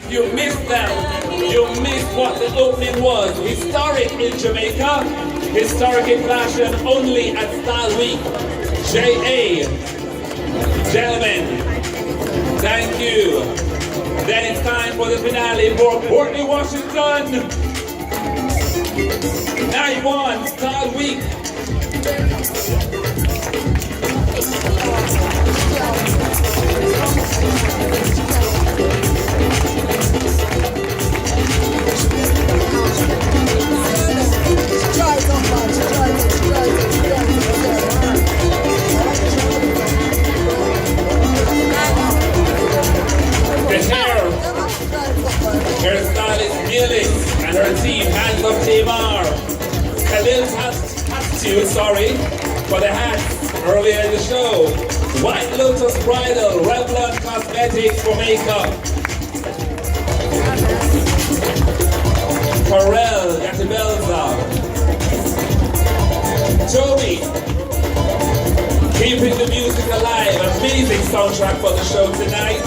You missed them. You missed what the opening was. Historic in Jamaica. Historic in fashion only at Style Week. J.A. Gentlemen, thank you. Then it's time for the finale for Courtney Washington. Night 1, Style Week. Her stylist Felix and her team, hands up Team R. Khalil's for the hats earlier in the show. White Lotus Bridal, Revlon Cosmetics for makeup. Pharrell, Gatibelza. Joey, keeping the music alive. Amazing soundtrack for the show tonight.